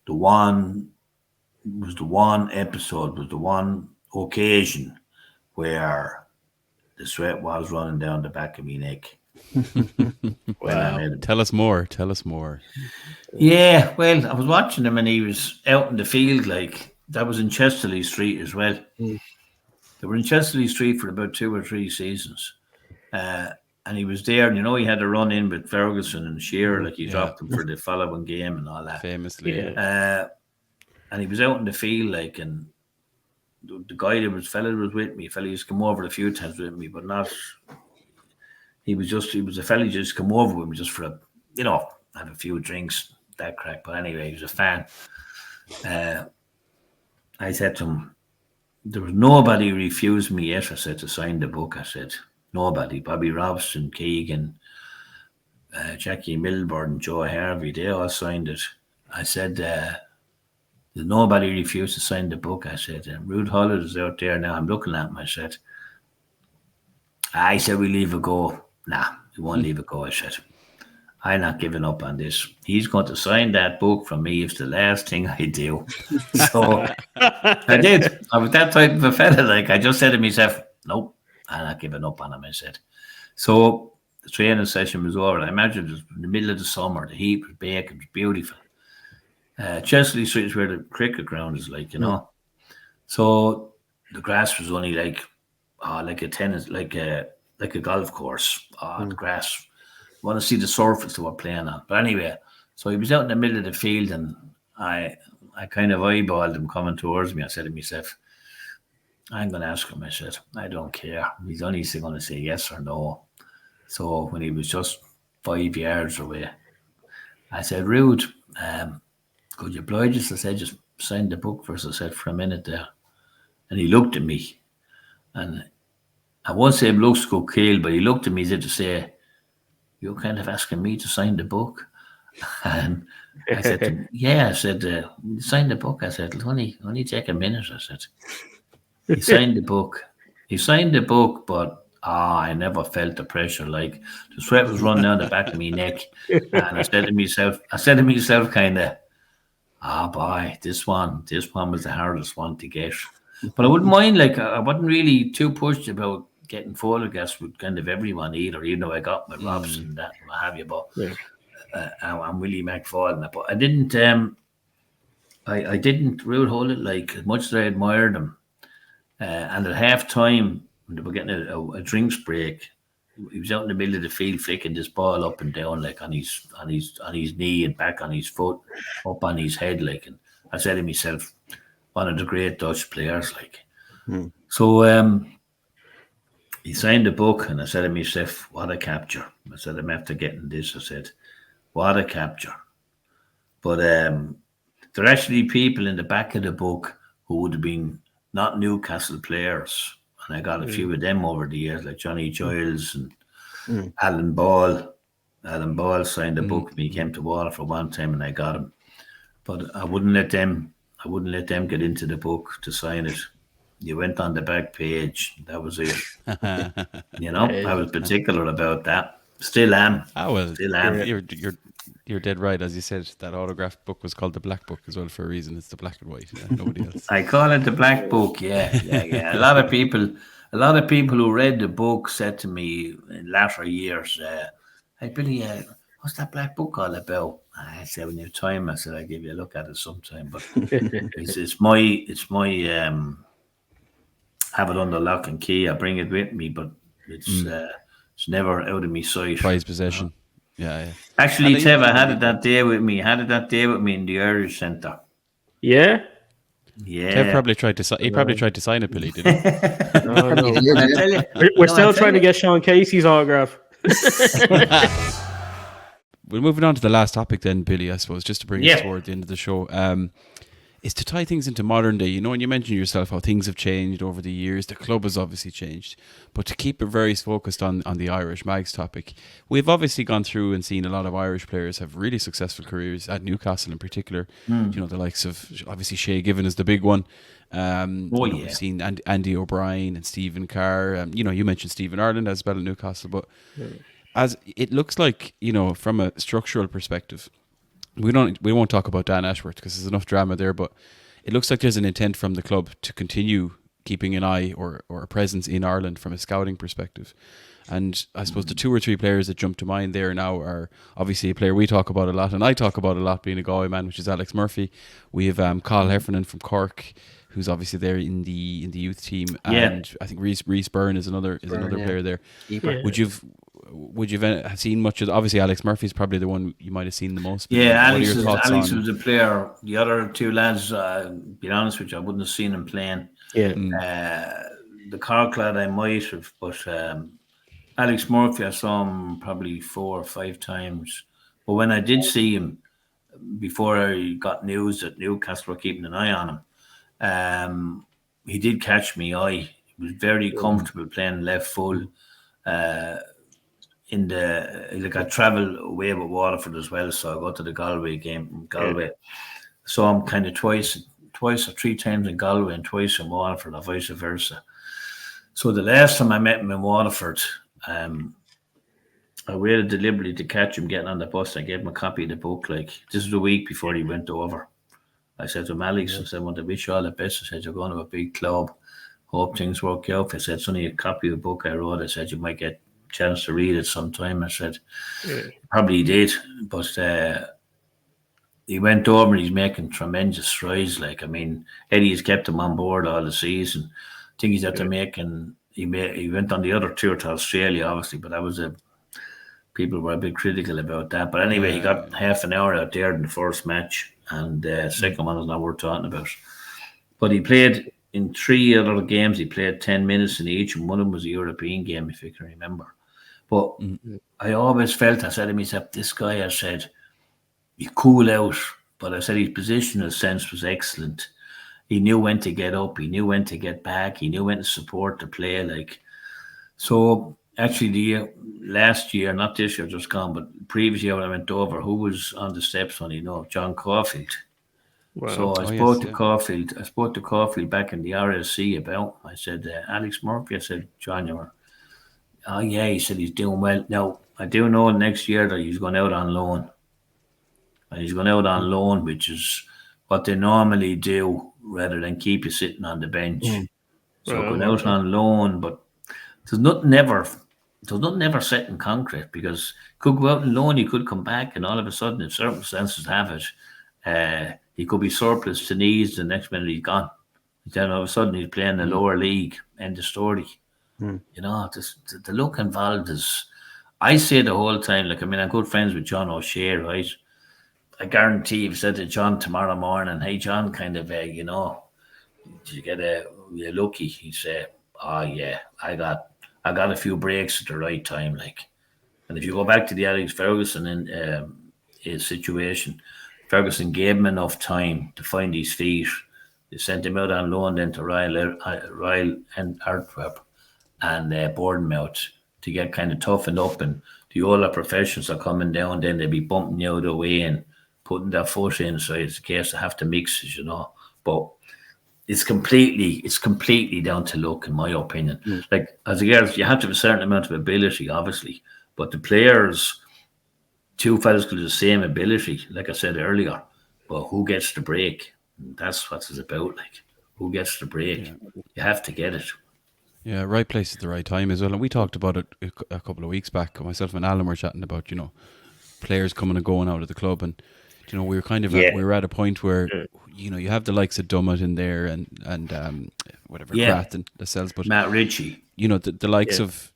the one occasion where the sweat was running down the back of my neck. Wow. Tell us more. Yeah, well, I was watching him and he was out in the field, that was in Chesterley Street as well. They were in Chesterley Street for about 2 or 3 seasons. And he was there, and he had to run in with Ferguson and Shearer, he dropped him for the following game and all that. Famously. And he was out in the field, and the guy fella that was with me, used to come over a few times with me, but not. He was a fella who just come over with me just for have a few drinks, that crack. But anyway, he was a fan. I said to him, there was nobody who refused me yet, I said, to sign the book. I said, nobody. Bobby Robson, Keegan, Jackie Milburn, Joe Harvey, they all signed it. I said, nobody refused to sign the book. I said, Ruud Gullit is out there now. I'm looking at him. I said, we leave it go. Nah, we won't leave it go. I said, I'm not giving up on this. He's going to sign that book from me. It's the last thing I do. So I did. I was that type of a fella. I just said to myself, nope, I'm not giving up on him, I said. So the training session was over. I imagine it was in the middle of the summer. The heat was baking. It was beautiful. Chesterley Street is where the cricket ground is, So the grass was only like a tennis, like a golf course. The grass. I want to see the surface they were playing on. But anyway, so he was out in the middle of the field, and I kind of eyeballed him coming towards me. I said to myself, I'm going to ask him. I said, I don't care. He's only going to say yes or no. So when he was just 5 yards away, I said, Ruud, could you oblige us? I said, just sign the book for us. I said, for a minute there. And he looked at me, and I won't say looks go kill, but he looked at me as if to say, you're kind of asking me to sign the book. And I said to him, yeah, I said, sign the book. I said, it'll only take a minute. I said, he signed the book. He signed the book, but I never felt the pressure. The sweat was running down the back of my neck. And I said to myself kind of, boy, this one was the hardest one to get. But I wouldn't mind, I wasn't really too pushed about getting photographs with kind of everyone either, even though I got my Robson and that and what have you. But I'm Willie McFall and that. But I didn't Ruud Gullit, as much as I admired him. And at half time, when they were getting a drinks break, he was out in the middle of the field flicking this ball up and down, on his knee and back on his foot, up on his head, and I said to myself, one of the great Dutch players, So he signed the book, and I said to myself, what a capture. I said, I'm after getting this. I said, what a capture. But there are actually people in the back of the book who would have been not Newcastle players. And I got a few of them over the years, like Johnny Giles and Alan Ball. Alan Ball signed a book when he came to Waterford one time, and I got him. But I wouldn't let them get into the book to sign it. You went on the back page. That was it. I was particular about that. Still am. Still am. You're dead right. As you said, that autographed book was called the Black Book as well for a reason. It's the black and white. Nobody else. I call it the Black Book. Yeah. A lot of people who read the book said to me in latter years, "Hey Billy, what's that Black Book all about?" I said, "When you have time," I said, "I'll give you a look at it sometime." But it's my have it under lock and key. I bring it with me, but it's never out of my sight. Prized possession. Yeah. Actually, Tev, I had it that day with me. In the Irish Centre. Yeah. Yeah. Tev probably tried to sign it, Billy, didn't he? No. We're still trying to get Sean Casey's autograph. We're moving on to the last topic then, Billy, I suppose, just to bring us toward the end of the show. Is to tie things into modern day. And you mentioned yourself how things have changed over the years. The club has obviously changed. But to keep it very focused on the Irish Mags topic, we've obviously gone through and seen a lot of Irish players have really successful careers at Newcastle in particular. The likes of, obviously, Shay Given is the big one. We've seen Andy O'Brien and Stephen Carr. You mentioned Stephen Ireland as well at Newcastle. But as it looks like, from a structural perspective, we won't talk about Dan Ashworth because there's enough drama there, but it looks like there's an intent from the club to continue keeping an eye or a presence in Ireland from a scouting perspective. And I suppose the 2 or 3 players that jump to mind there now are obviously a player we talk about a lot, and I talk about a lot being a Galway man, which is Alex Murphy. We have Carl Heffernan from Cork, who's obviously there in the youth team, and I think Reece Byrne is another player there. Would you have seen much of? Obviously, Alex Murphy's probably the one you might have seen the most. Yeah, Alex was a player. The other 2 lads, be honest with you, I wouldn't have seen him playing. Yeah. The Cork lad I might have, but Alex Murphy, I saw him probably 4 or 5 times. But when I did see him, before I got news that Newcastle were keeping an eye on him, he did catch my eye. He was very comfortable playing left full. I travel away with Waterford as well, so I go to the Galway game in Galway. So I'm kind of twice or 3 times in Galway and twice in Waterford, or vice versa. So the last time I met him in Waterford, I waited deliberately to catch him getting on the bus. I gave him a copy of the book. This was the week before he went over. I said to him, Alex, I said, I want to wish you all the best. I said, you're going to a big club. Hope things work out. I said, it's only a copy of the book I wrote. I said, you might get chance to read it sometime. I said, probably he did, but he went over and he's making tremendous strides. Eddie's kept him on board all the season. I think he's after making. He went on the other tour to Australia, obviously, but people were a bit critical about that. But anyway, he got half an hour out there in the first match, and second one is not worth talking about. But he played in 3 other games. He played 10 minutes in each, and one of them was a European game, if you can remember. But I always felt, I said to myself, this guy, I said, he cool out. But I said his positional sense was excellent. He knew when to get up. He knew when to get back. He knew when to support the play. So actually last year, not this year, just gone, but previous year when I went over, who was on the steps on, John Caulfield. Wow. So I spoke to Caulfield back in the RSC about, I said, Alex Murphy, I said, John, he said he's doing well. Now, I do know next year that he's going out on loan. And he's going out on loan, which is what they normally do rather than keep you sitting on the bench. So going out on loan, but there's nothing ever set in concrete, because he could go out on loan, he could come back, and all of a sudden, if circumstances have it, he could be surplus to knees the next minute he's gone. Then all of a sudden he's playing the lower league. End of story. The look involved is, I say the whole time, I'm good friends with John O'Shea, right? I guarantee if I said to John tomorrow morning, hey John, kind of, did you get you're lucky? He'd say, oh yeah, I got a few breaks at the right time, And if you go back to the Alex Ferguson situation, Ferguson gave him enough time to find his feet. They sent him out on loan then to Royal and Antwerp and Bournemouth to get kind of toughened up, and the older professionals are coming down, then they'll be bumping you out of the way and putting their foot in, so it's a case of have to mix it, But it's completely down to luck, in my opinion. Like, as a girl, you have to have a certain amount of ability, obviously, but the players, two fellas could have the same ability, like I said earlier, but who gets the break? That's what it's about, like, who gets the break? Yeah. You have to get it. Yeah, right place at the right time as well. And we talked about it a couple of weeks back. Myself and Alan were chatting about, players coming and going out of the club. And, we were kind of we were at a point where, you have the likes of Dummett in there and Pratt and Lascelles. But Matt Ritchie. The likes of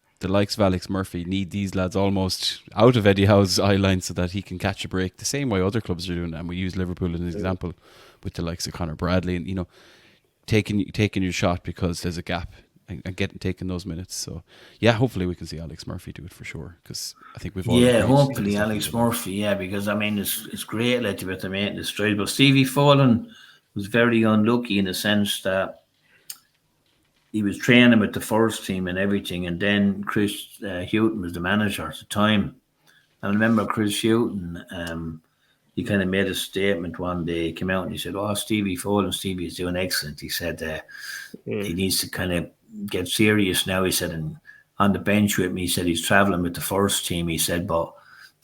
Alex Murphy need these lads almost out of Eddie Howe's eye line so that he can catch a break the same way other clubs are doing. And we use Liverpool as an example with the likes of Conor Bradley and, taking your shot because there's a gap. And taking those minutes. So, yeah, hopefully we can see Alex Murphy do it for sure, because I think we've all... Yeah, hopefully Alex Murphy, because, it's great like, to be able to make the stride. But Stevie Follen was very unlucky in the sense that he was training with the first team and everything, and then Chris Houghton was the manager at the time. And I remember Chris Houghton, he kind of made a statement one day. He came out and he said, Stevie is doing excellent. He said he needs to kind of get serious now, he said, and on the bench with me, he said he's travelling with the first team, he said, but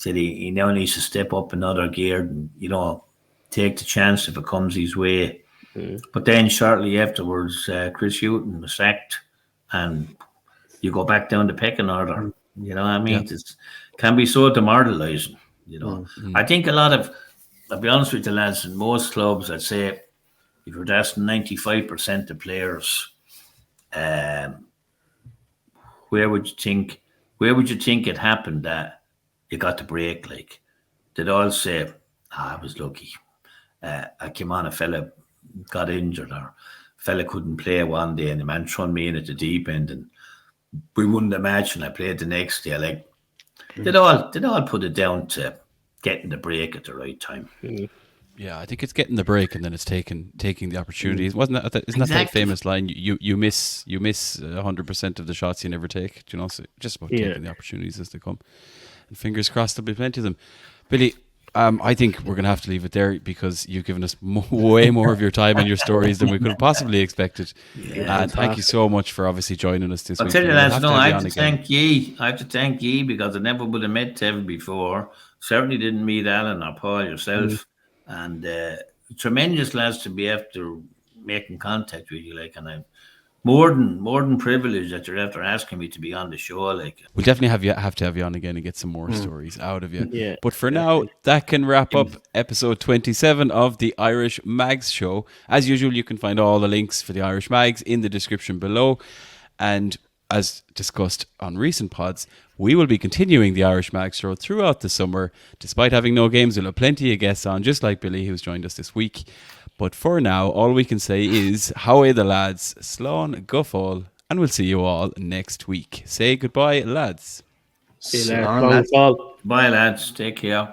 he now needs to step up another gear and, take the chance if it comes his way. But then shortly afterwards, Chris Houghton was sacked and you go back down the pecking order. You know what I mean? Yeah. It can be so demoralising, I think a lot of, I'll be honest with the lads, in most clubs, I'd say, if you're asking 95% of players, where would you think it happened that you got the break? Like, they'd all say, I was lucky. I came on, a fella got injured, or a fella couldn't play one day and the man thrown me in at the deep end and we won the match and I played the next day. Like, they'd all put it down to getting the break at the right time. Yeah, I think it's getting the break and then it's taking the opportunities. Isn't that that famous line? You miss 100% of the shots you never take. So just about taking the opportunities as they come. And fingers crossed there'll be plenty of them. Billy, I think we're going to have to leave it there because you've given us way more of your time and your stories than we could have possibly expected. And thank you so much for obviously joining us this week. I'll tell you, lads, I have to thank ye. I have to thank ye because I never would have met Tev before. Certainly didn't meet Alan or Paul yourself. And tremendous, lads, to be after making contact with you, like, and I'm more than privileged that you're after asking me to be on the show. Like, we'll definitely have to have you on again and get some more stories out of you. Yeah, but for now, that can wrap up episode 27 of the Irish Mags Show. As usual, you can find all the links for the Irish Mags in the description below. And as discussed on recent pods, we will be continuing the Irish Mags Show throughout the summer. Despite having no games, we'll have plenty of guests on, just like Billy, who's joined us this week. But for now, all we can say is, how are the lads? Slán go fóill, and we'll see you all next week. Say goodbye, lads. See you later. Bye, lads. Take care.